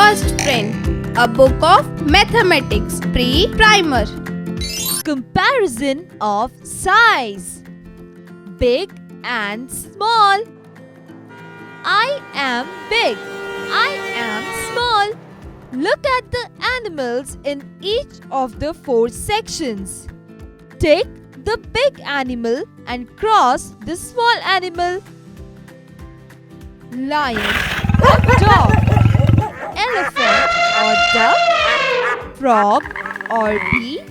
First Friend, a book of mathematics pre-primer. Comparison of size. Big and small. I am big. I am small. Look at the animals in each of the 4 sections. Take the big animal and cross the small animal. Lion or dog. Elephant or duck. Frog or bee.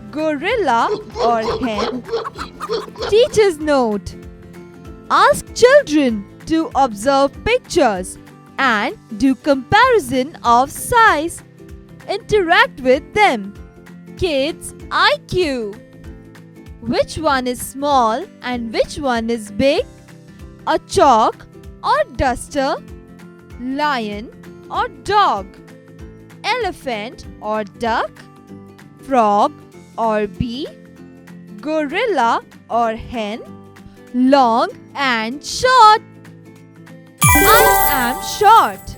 Gorilla or hen. Teacher's note. Ask children to observe pictures and do comparison of size. Interact with them. Kids IQ. Which one is small and which one is big? A chalk or duster? Lion or dog? Elephant or duck? Frog or bee? Gorilla or hen? Long and short. I am short.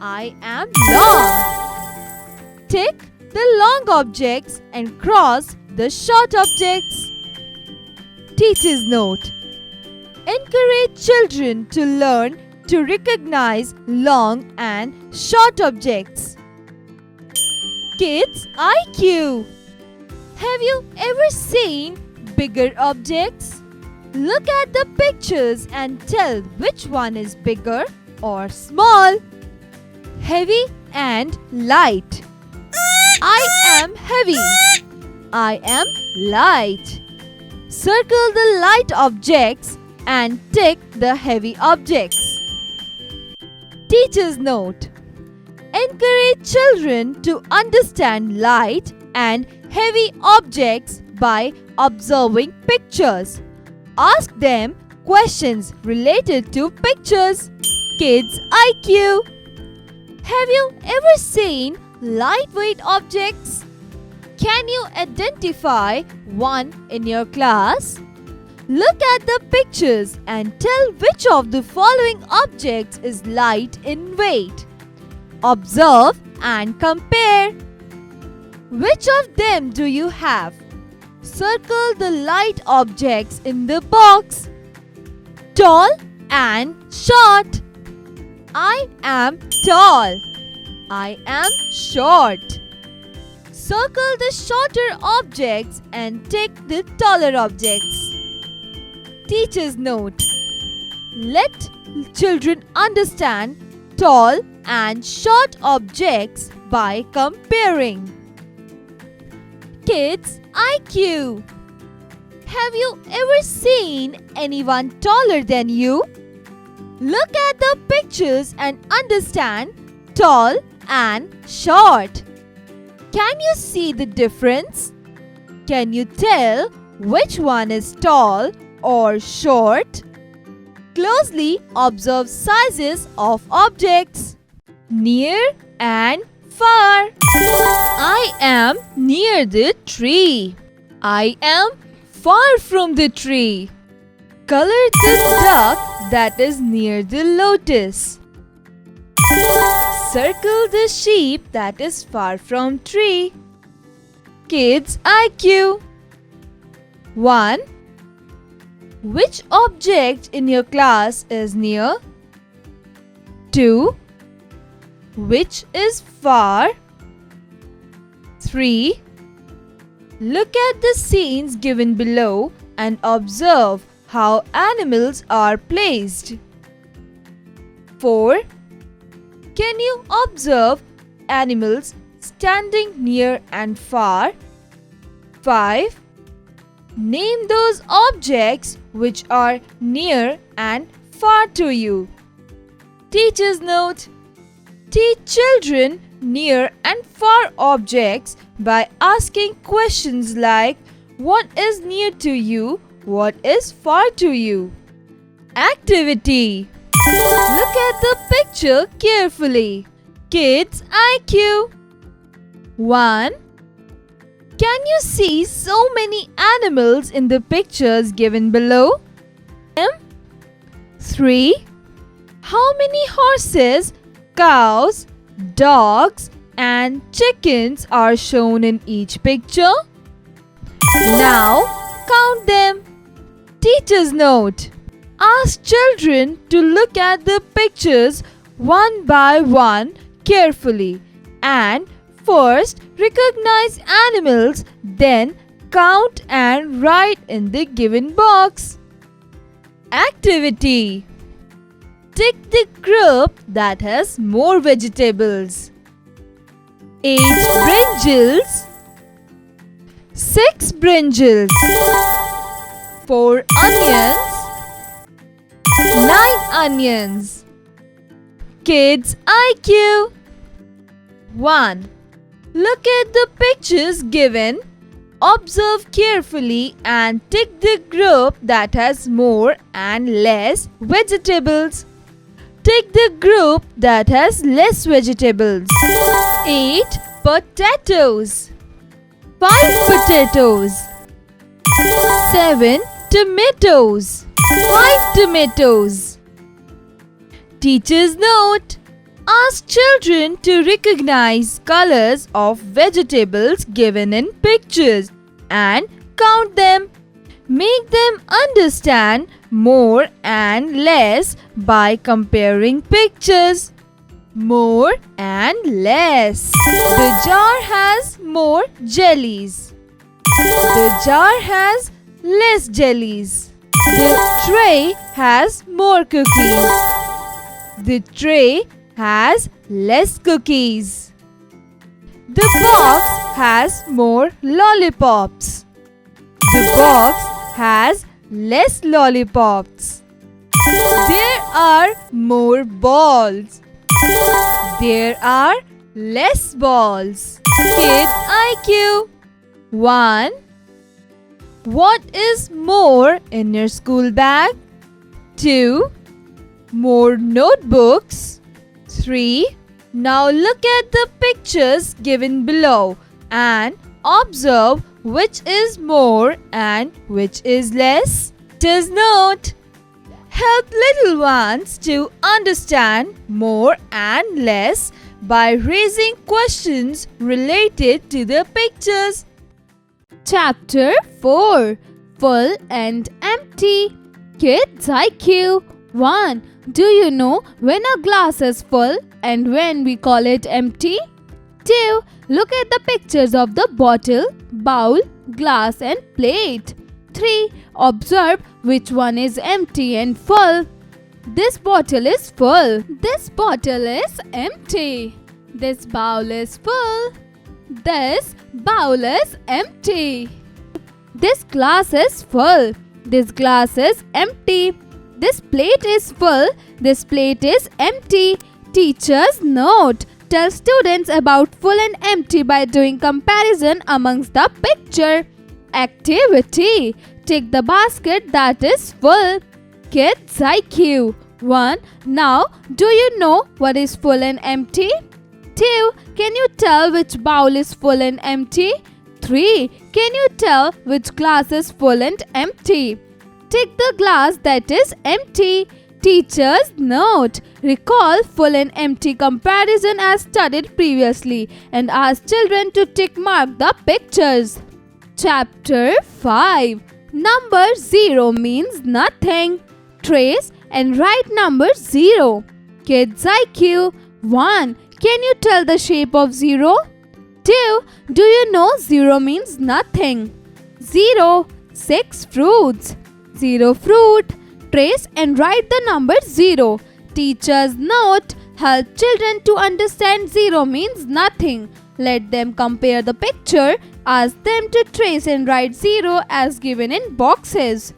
I am long. Tick the long objects and cross the short objects. Teacher's note. Encourage children to learn to recognize long and short objects. Kids IQ. Have you ever seen bigger objects? Look at the pictures and tell which one is bigger or small. Heavy and light. I am heavy. I am light. Circle the light objects and tick the heavy objects. Teacher's note. Encourage children to understand light and heavy objects by observing pictures. Ask them questions related to pictures. Kids IQ. Have you ever seen lightweight objects? Can you identify one in your class? Look at the pictures and tell which of the following objects is light in weight. Observe and compare. Which of them do you have? Circle the light objects in the box. Tall and short. I am tall. I am short. Circle the shorter objects and tick the taller objects. Teacher's note. Let children understand tall and short objects by comparing. Kids IQ. Have you ever seen anyone taller than you? Look at the pictures and understand tall and short. Can you see the difference? Can you tell which one is tall or short? Closely observe sizes of objects. Near and far. I am near the tree. I am far from the tree. Color the duck that is near the lotus. Circle the sheep that is far from tree. Kids IQ. 1. Which object in your class is near? 2. Which is far? 3. Look at the scenes given below and observe how animals are placed. 4. Can you observe animals standing near and far? 5. Name those objects which are near and far to you. Teacher's note. Teach children near and far objects by asking questions like what is near to you, what is far to you. Activity. Look at the picture carefully. Kids IQ. 1. Can you see so many animals in the pictures given below? 3. How many horses, cows, dogs and chickens are shown in each picture. Now count them. Teacher's note. Ask children to look at the pictures one by one carefully and first recognize animals, then count and write in the given box. Activity. Tick the group that has more vegetables. 8 brinjals, 6 brinjals, 4 onions, 9 onions. Kids IQ 1. Look at the pictures given. Observe carefully and tick the group that has more and less vegetables. Tick the group that has less vegetables. 8 potatoes, 5 potatoes, 7 tomatoes, 5 tomatoes. Teacher's note. Ask children to recognize colors of vegetables given in pictures and count them. Make them understand more and less by comparing pictures. More and less. The jar has more jellies. The jar has less jellies. The tray has more cookies. The tray has less cookies. The box has more lollipops. The box has less lollipops. There are more balls. There are less balls. Kids IQ 1. What is more in your school bag? 2. More notebooks. 3. Now look at the pictures given below and observe which is more and which is less. Teacher's note. Help little ones to understand more and less by raising questions related to the pictures. Chapter 4. Full and Empty. Kids IQ 1. Do you know when a glass is full and when we call it empty? 2. Look at the pictures of the bottle, bowl, glass and plate. 3. Observe which one is empty and full. This bottle is full. This bottle is empty. This bowl is full. This bowl is empty. This glass is full. This glass is empty. This plate is full. This plate is empty. Teacher's note. Tell students about full and empty by doing comparison amongst the picture. Activity. Take the basket that is full. Kids IQ 1. Now, do you know what is full and empty? 2. Can you tell which bowl is full and empty? 3. Can you tell which glass is full and empty? Take the glass that is empty. Teacher's note. Recall full and empty comparison as studied previously and ask children to tick mark the pictures. Chapter 5. Number 0 means nothing. Trace and write number 0. Kids IQ 1. Can you tell the shape of 0? 2. Do you know 0 means nothing? 0. 6 fruits. 0 fruit. Trace and write the number 0. Teacher's note. Help children to understand 0 means nothing. Let them compare the picture. Ask them to trace and write 0 as given in boxes.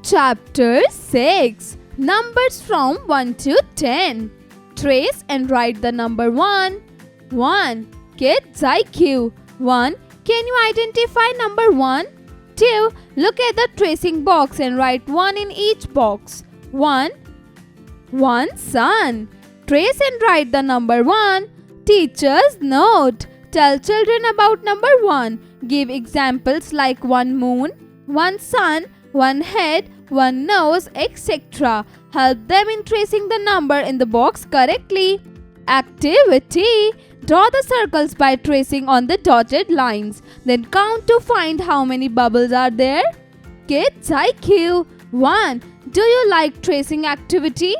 Chapter 6. Numbers from 1 to 10. Trace and write the number 1. 1. Kids IQ 1. Can you identify number 1? 2. Look at the tracing box and write 1 in each box. 1. 1 sun. Trace and write the number 1. Teacher's note. Tell children about number 1. Give examples like 1 moon, 1 sun, 1 head, 1 nose, etc. Help them in tracing the number in the box correctly. Activity. Draw the circles by tracing on the dotted lines. Then count to find how many bubbles are there. Kids IQ. 1. Do you like tracing activity?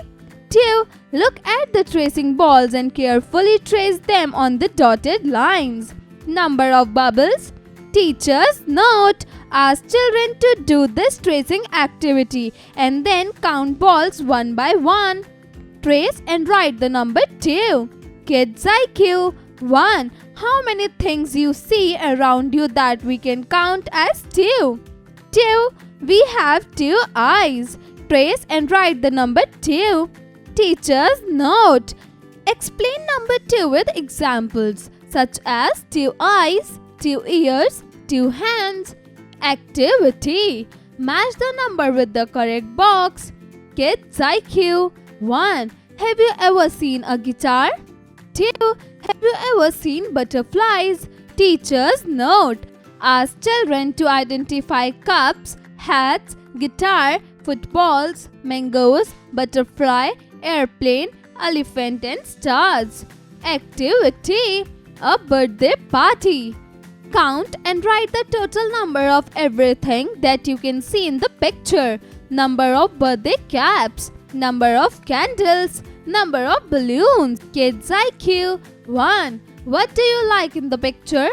2. Look at the tracing balls and carefully trace them on the dotted lines. Number of bubbles. Teachers note. Ask children to do this tracing activity and then count balls one by one. Trace and write the number 2. Kids IQ. 1. How many things you see around you that we can count as 2? 2. We have 2 eyes. Trace and write the number 2. Teachers note. Explain number 2 with examples such as 2 eyes, 2 ears, 2 hands. Activity. Match the number with the correct box. Kids IQ. 1. Have you ever seen a guitar? 2. Have you ever seen butterflies? Teachers note. Ask children to identify cups, hats, guitar, footballs, mangoes, butterfly, airplane, elephant and stars. Activity. A birthday party. Count and write the total number of everything that you can see in the picture. Number of birthday caps, number of candles, number of balloons. Kids IQ. 1. What do you like in the picture?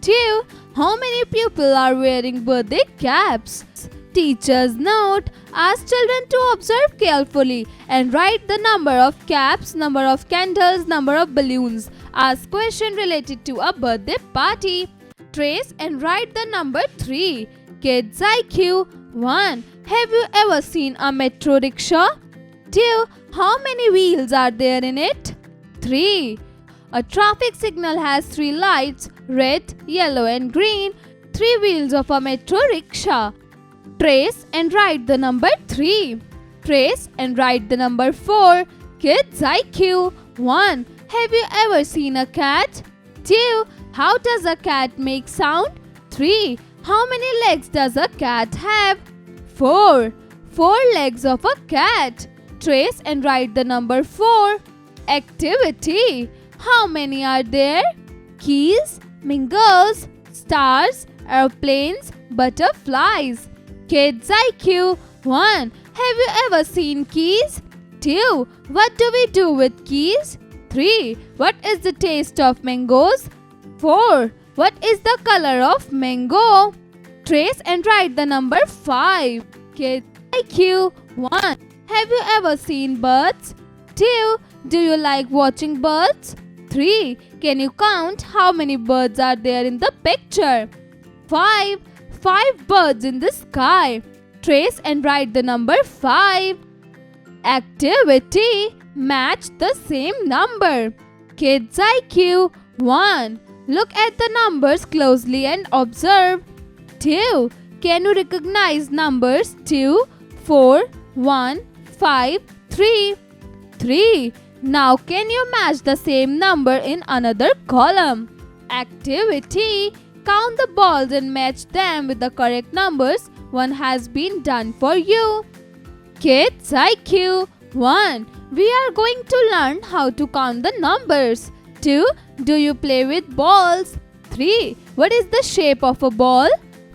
2. How many people are wearing birthday caps? Teachers note. Ask children to observe carefully and write the number of caps, number of candles, number of balloons. Ask question related to a birthday party. Trace and write the number 3. Kids IQ. 1. Have you ever seen a metro rickshaw? 2. How many wheels are there in it? 3. A traffic signal has 3 lights, red, yellow and green. 3 wheels of a metro rickshaw. Trace and write the number 3. Trace and write the number 4. Kids IQ. 1. Have you ever seen a cat? 2. How does a cat make sound? 3. How many legs does a cat have? 4. 4 legs of a cat. Trace and write the number 4. Activity. How many are there? Keys, mangoes, stars, airplanes, butterflies. Kids IQ. 1. Have you ever seen keys? 2. What do we do with keys? 3. What is the taste of mangoes? 4. What is the color of mango? Trace and write the number 5. Kids IQ. 1. Have you ever seen birds? 2. Do you like watching birds? 3. Can you count how many birds are there in the picture? 5. 5 birds in the sky. Trace and write the number 5. Activity. Match the same number. Kids IQ. 1. Look at the numbers closely and observe. 2. Can you recognize numbers 2, 4, 1, 5, 3? 3. Now can you match the same number in another column? Activity. Count the balls and match them with the correct numbers. One has been done for you. Kids IQ. 1. We are going to learn how to count the numbers. 2. Do you play with balls? 3. What is the shape of a ball?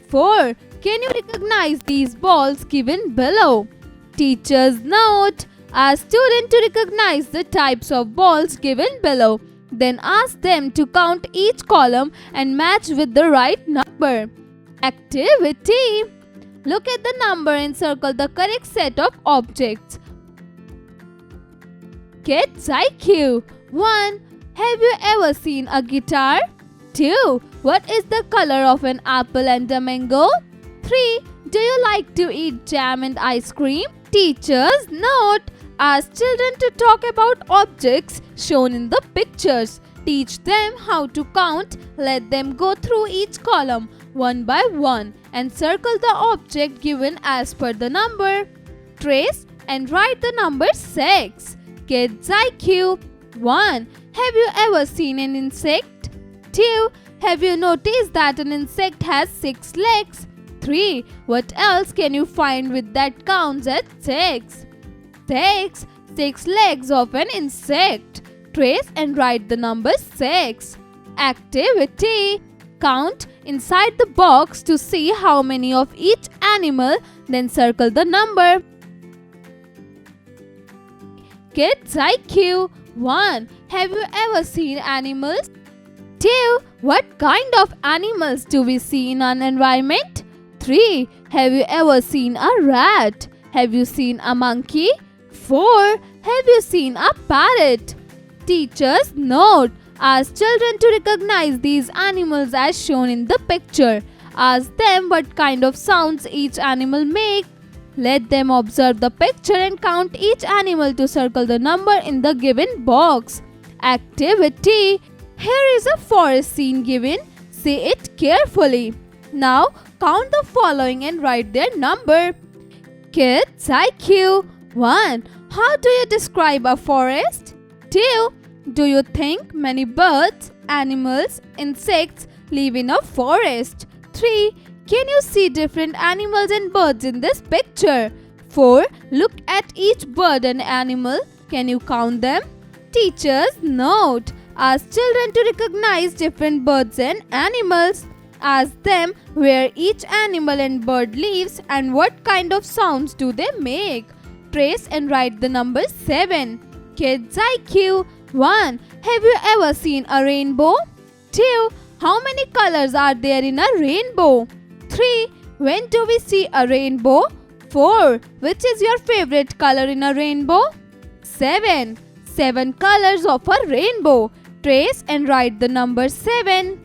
4. Can you recognize these balls given below? Teachers note. Ask students to recognize the types of balls given below. Then ask them to count each column and match with the right number. Activity. Look at the number and circle the correct set of objects. Kids IQ. 1. Have you ever seen a guitar? 2. What is the color of an apple and a mango? 3. Do you like to eat jam and ice cream? Teachers note. Ask children to talk about objects shown in the pictures. Teach them how to count. Let them go through each column one by one and circle the object given as per the number. Trace and write the number 6. Kids IQ. 1. Have you ever seen an insect? 2. Have you noticed that an insect has 6 legs? 3. What else can you find with that counts at 6? 6 legs of an insect. Trace and write the number 6. Activity. Count inside the box to see how many of each animal, then circle the number. Kids IQ. 1. Have you ever seen animals? 2. What kind of animals do we see in an environment? 3. Have you ever seen a rat? Have you seen a monkey? 4. Have you seen a parrot? Teachers note. Ask children to recognize these animals as shown in the picture. Ask them what kind of sounds each animal makes. Let them observe the picture and count each animal to circle the number in the given box. Activity. Here is a forest scene given. See it carefully. Now count the following and write their number. Kids IQ. 1. How do you describe a forest? 2. Do you think many birds, animals, insects live in a forest? 3. Can you see different animals and birds in this picture? 4. Look at each bird and animal. Can you count them? Teachers note. Ask children to recognize different birds and animals. Ask them where each animal and bird lives and what kind of sounds do they make. Trace and write the number 7. Kids IQ. 1. Have you ever seen a rainbow? 2. How many colors are there in a rainbow? 3. When do we see a rainbow? 4. Which is your favorite color in a rainbow? 7. 7 colors of a rainbow. Trace and write the number 7.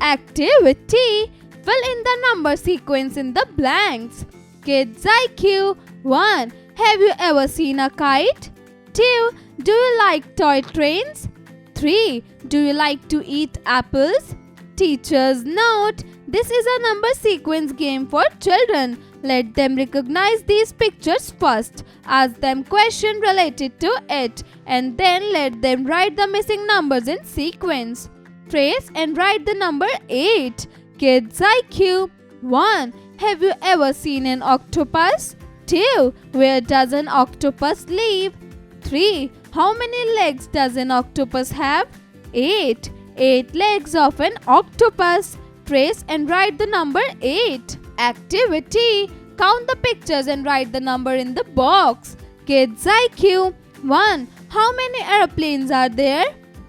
Activity. Fill in the number sequence in the blanks. Kids IQ. 1. Have you ever seen a kite? 2. Do you like toy trains? 3. Do you like to eat apples? Teachers note. This is a number sequence game for children. Let them recognize these pictures first. Ask them questions related to it and then let them write the missing numbers in sequence. Trace and write the number 8. Kids IQ. 1. Have you ever seen an octopus? 2. Where does an octopus live? 3. How many legs does an octopus have? 8. 8 legs of an octopus. Trace and write the number 8. Activity. Count the pictures and write the number in the box. Kids IQ. 1. How many airplanes are there?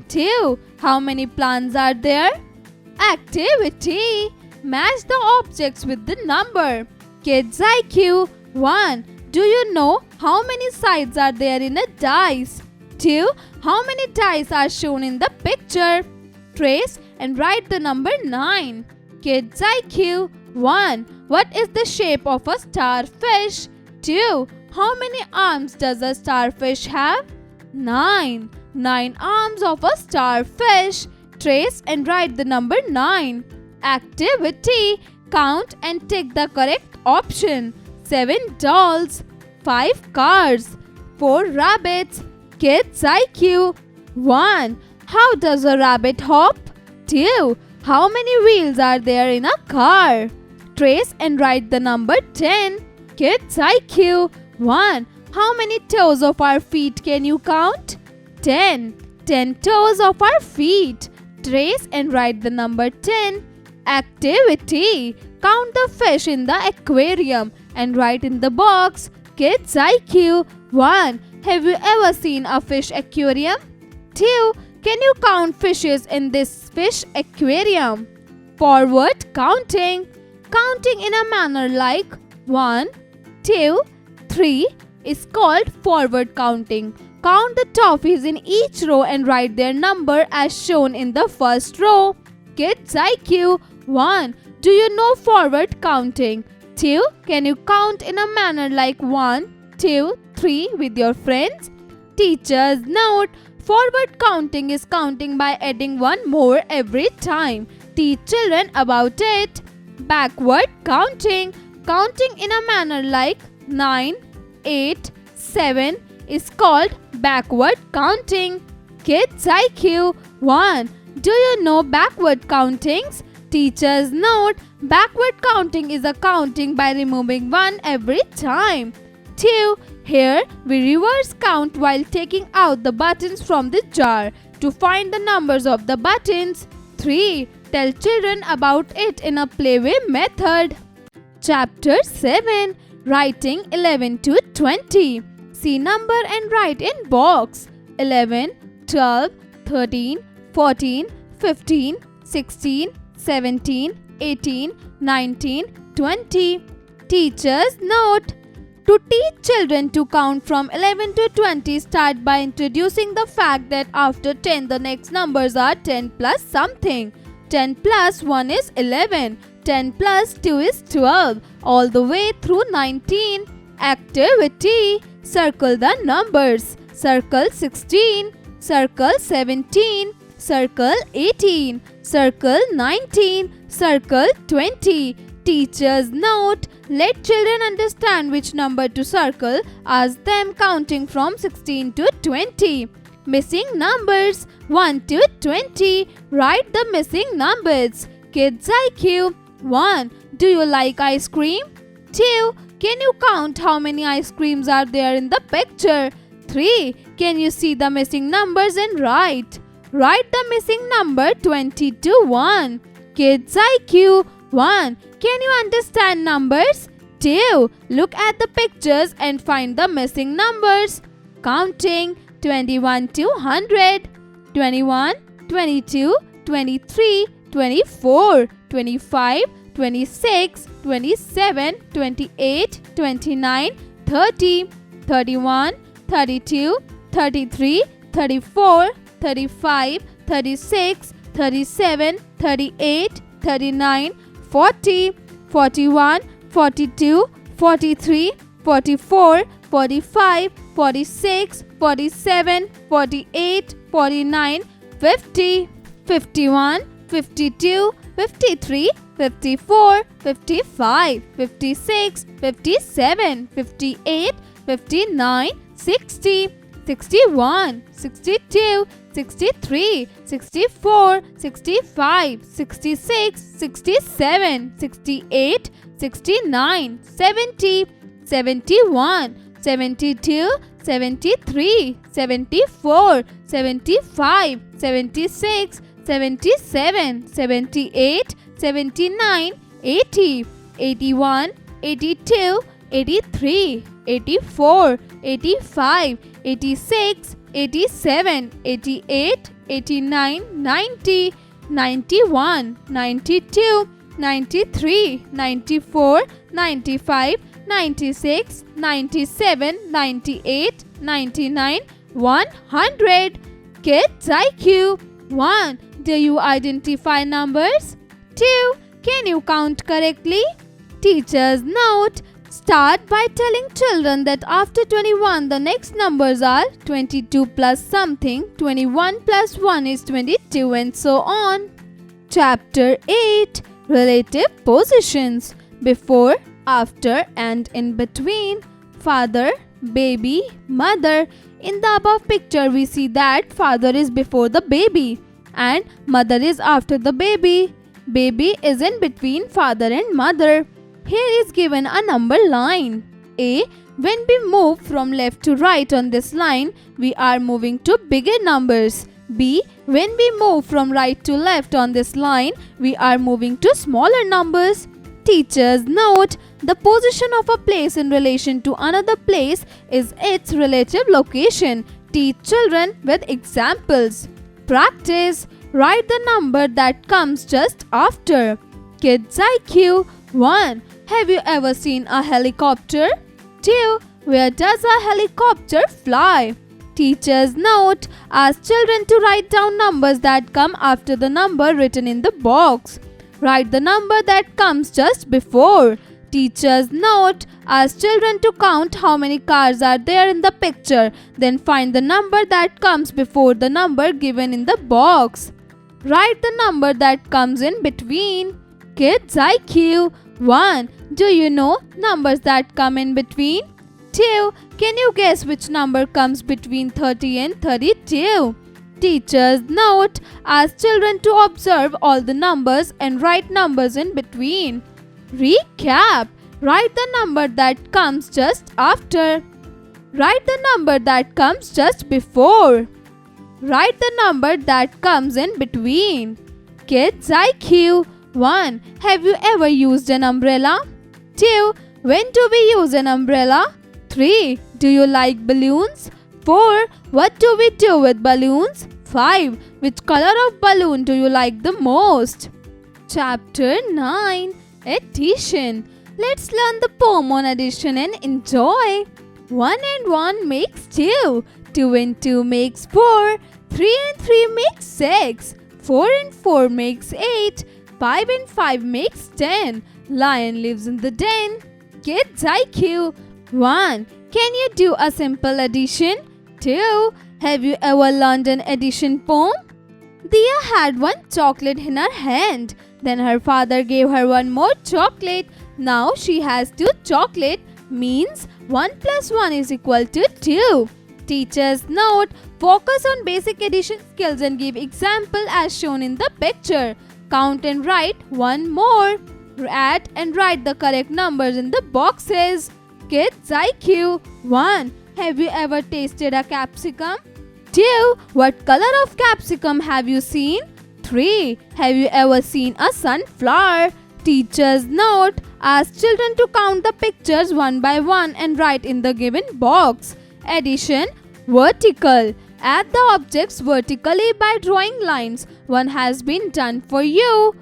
2. How many plants are there? Activity. Match the objects with the number. Kids IQ. 1. Do you know how many sides are there in a dice? 2. How many dice are shown in the picture? Trace and write the number 9. Kids IQ. 1. What is the shape of a starfish? 2. How many arms does a starfish have? 9. 9 arms of a starfish. Trace and write the number 9. Activity. Count and tick the correct option. 7 dolls, 5 cars, 4 rabbits. Kids IQ. 1. How does a rabbit hop? 2. How many wheels are there in a car? Trace and write the number 10. Kids IQ. 1. How many toes of our feet can you count? 10. 10 toes of our feet. Trace and write the number 10. Activity. Count the fish in the aquarium and write in the box. Kids IQ. 1. Have you ever seen a fish aquarium? 2. Can you count fishes in this fish aquarium? Forward counting. Counting in a manner like 1, 2, 3 is called forward counting. Count the toffees in each row and write their number as shown in the first row. Kids IQ. 1. Do you know forward counting? 2. Can you count in a manner like 1, 2, 3 with your friends? Teachers note. Forward counting is counting by adding one more every time. Teach children about it. Backward counting. Counting in a manner like 9, 8, 7 is called backward counting. Kids IQ. 1. Do you know backward countings? Teachers note. Backward counting is a counting by removing one every time. 2. Here we reverse count while taking out the buttons from the jar. To find the numbers of the buttons. 3. Tell children about it in a playway method. Chapter 7. Writing 11 to 20. See number and write in box. 11, 12, 13, 14, 15, 16, 17, 18, 19, 20. Teacher's note. To teach children to count from 11 to 20, start by introducing the fact that after 10 the next numbers are 10 plus something. 10 plus 1 is 11. 10 plus 2 is 12. All the way through 19. Activity. Circle the numbers. Circle 16. Circle 17. Circle 18. Circle 19. Circle 20. Teacher's note. Let children understand which number to circle. Ask them counting from 16 to 20. Missing numbers 1 to 20. Write the missing numbers. Kids IQ. 1. Do you like ice cream? 2. Can you count how many ice creams are there in the picture? 3. Can you see the missing numbers and write? Write the missing number 20 to 1. Kids IQ. 1. Can you understand numbers? 2. Look at the pictures and find the missing numbers. Counting 21 to 100. 21, 22, 23, 24, 25, 26, 27, 28, 29, 30, 31, 32, 33, 34, 35, 36, 37, 38, 39, 40, 41, 42, 43, 44, 45, 46, 47, 48, 49, 50, 51, 52, 53, 54, 55, 56, 57, 58, 59, 60, 61, 62, 63, 64, 65, 66, 67, 68, 69, 70, 71, 72, 73, 74, 75, 76, 77, 78, 79, 80, 81, 82, 83, 84, 85, 86, 87, 88, 89, 90, 91, 92, 93, 94, 95, 96, 97, 98, 99, 100. Kids IQ. 1. Do you identify numbers? 2. Can you count correctly? Teacher's note. Start by telling children that after 21 the next numbers are 22 plus something, 21 plus 1 is 22 and so on. Chapter 8. Relative positions. Before, after and in between. Father, baby, mother. In the above picture we see that father is before the baby and mother is after the baby. Baby is in between father and mother. Here is given a number line. A. When we move from left to right on this line, we are moving to bigger numbers. B. When we move from right to left on this line, we are moving to smaller numbers. Teacher's note. The position of a place in relation to another place is its relative location. Teach children with examples. Practice. Write the number that comes just after. Kids IQ. 1. Have you ever seen a helicopter? 2. Where does a helicopter fly? Teacher's note. Ask children to write down numbers that come after the number written in the box. Write the number that comes just before. Teacher's note. Ask children to count how many cars are there in the picture. Then find the number that comes before the number given in the box. Write the number that comes in between. Kids IQ. 1. Do you know numbers that come in between? 2. Can you guess which number comes between 30 and 32? Teacher's note. Ask children to observe all the numbers and write numbers in between. Recap. Write the number that comes just after. Write the number that comes just before. Write the number that comes in between. Kids IQ. 1. Have you ever used an umbrella? 2. When do we use an umbrella? 3. Do you like balloons? 4. What do we do with balloons? 5. Which color of balloon do you like the most? Chapter 9. Addition. Let's learn the poem on addition and enjoy. 1 and 1 makes 2. 2 and 2 makes 4. 3 and 3 makes 6. 4 and 4 makes 8. 5 and 5 makes 10. Lion lives in the den. Kids IQ. 1. Can you do a simple addition? 2. Have you ever learned an addition poem? Dia had one chocolate in her hand. Then her father gave her one more chocolate. Now she has 2 chocolate, means 1 plus 1 is equal to 2. Teachers note, focus on basic addition skills and give example as shown in the picture. Count and write one more. Add and write the correct numbers in the boxes. Kids IQ. 1. Have you ever tasted a capsicum? 2. What color of capsicum have you seen? 3. Have you ever seen a sunflower? Teachers note, ask children to count the pictures one by one and write in the given box. Addition. Vertical. Add the objects vertically by drawing lines. One has been done for you.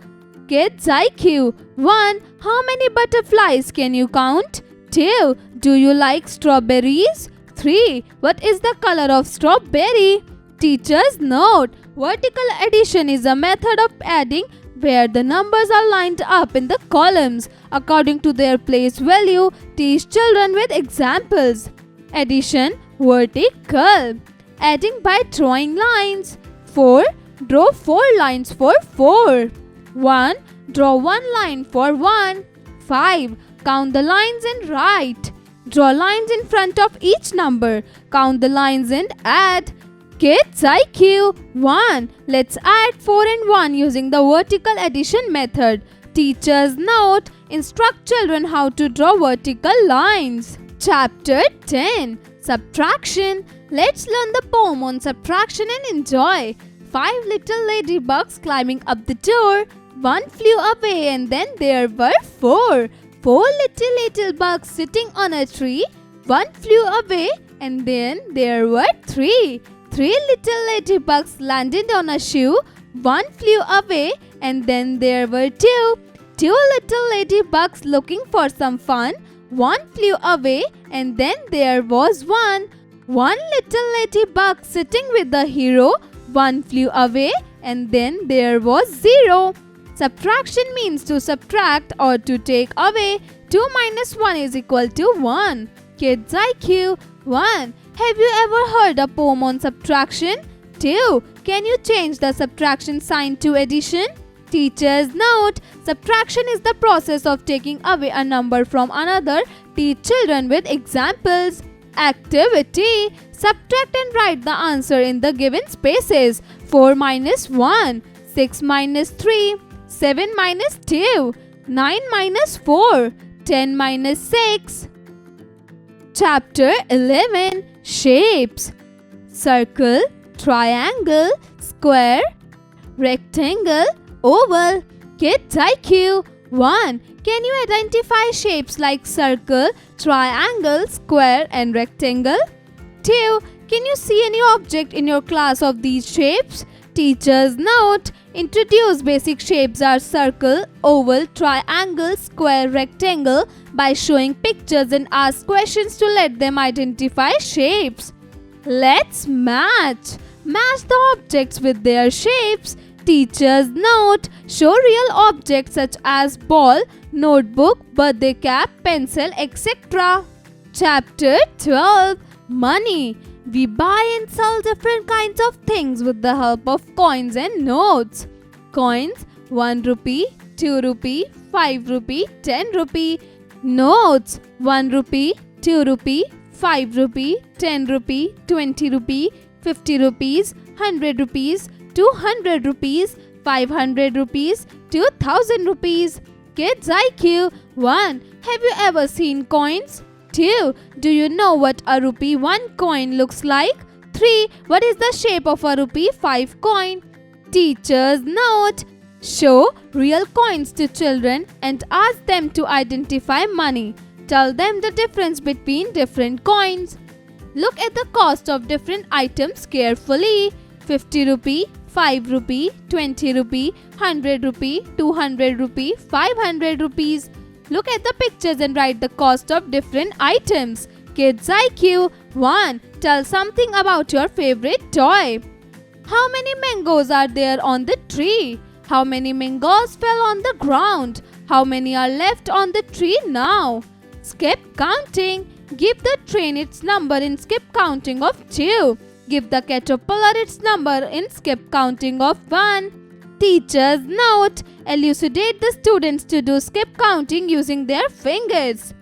Kids IQ. 1. How many butterflies can you count? 2. Do you like strawberries? 3. What is the color of strawberry? Teachers note, vertical addition is a method of adding where the numbers are lined up in the columns according to their place value. Teach children with examples. Addition. Vertical. Adding by drawing lines. 4. Draw 4 lines for 4. 1. Draw 1 line for 1. 5. Count the lines and write. Draw lines in front of each number. Count the lines and add. Kids IQ. 1. Let's add 4 and 1 using the vertical addition method. Teachers note, instruct children how to draw vertical lines. Chapter 10. Subtraction. Let's learn the poem on subtraction and enjoy. 5 little ladybugs climbing up the door. 1 flew away and then there were 4. 4 little bugs sitting on a tree. 1 flew away and then there were 3. 3 little ladybugs landed on a shoe. 1 flew away and then there were 2. 2 little ladybugs looking for some fun. 1 flew away and then there was 1. 1 little ladybug sitting with the hero. 1 flew away and then there was 0. Subtraction means to subtract or to take away. 2 minus 1 is equal to 1. Kids IQ. 1. Have you ever heard a poem on subtraction? 2. Can you change the subtraction sign to addition? Teachers note, subtraction is the process of taking away a number from another. Teach children with examples. Activity. Subtract and write the answer in the given spaces. 4 minus 1. 6 minus 3. 7 minus 2. 9 minus 4. 10 minus 6. Chapter 11. Shapes. Circle, triangle, square, rectangle, oval. Kids IQ. 1. Can you identify shapes like circle, triangle, square and rectangle? 2. Can you see any object in your class of these shapes? Teachers note, introduce basic shapes are circle, oval, triangle, square, rectangle by showing pictures and ask questions to let them identify shapes. Let's match. Match the objects with their shapes. Teachers note, show real objects such as ball, notebook, birthday cap, pencil, etc. Chapter 12. Money. We buy and sell different kinds of things with the help of coins and notes. Coins 1 rupee, 2 rupee, 5 rupee, 10 rupee. Notes 1 rupee, 2 rupee, 5 rupee, 10 rupee, 20 rupee, 50 rupees, 100 rupees, 200 rupees, 500 rupees, 2000 rupees. Kids IQ. 1. Have you ever seen coins? 2. Do you know what a rupee 1 coin looks like? 3. What is the shape of a rupee 5 coin? Teacher's note. Show real coins to children and ask them to identify money. Tell them the difference between different coins. Look at the cost of different items carefully. 50 rupee, 5 rupee, 20 rupee, 100 rupee, 200 rupee, 500 rupees. Look at the pictures and write the cost of different items. Kids IQ 1. Tell something about your favorite toy. How many mangoes are there on the tree? How many mangoes fell on the ground? How many are left on the tree now? Skip counting. Give the train its number in skip counting of 2. Give the caterpillar its number in skip counting of 1. Teacher's note. Elucidate the students to do skip counting using their fingers.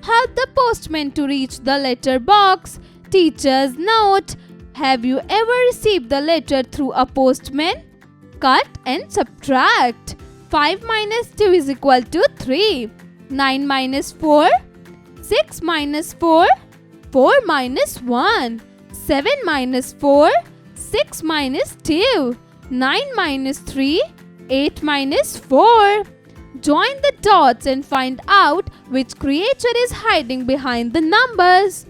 Help the postman to reach the letter box. Teacher's note. Have you ever received the letter through a postman? Cut and subtract. 5 minus 2 is equal to 3. 9 minus 4. 6 minus 4. 4 minus 1. 7 minus 4. 6 minus 2. 9 minus 3. 8 minus 4. Join the dots and find out which creature is hiding behind the numbers.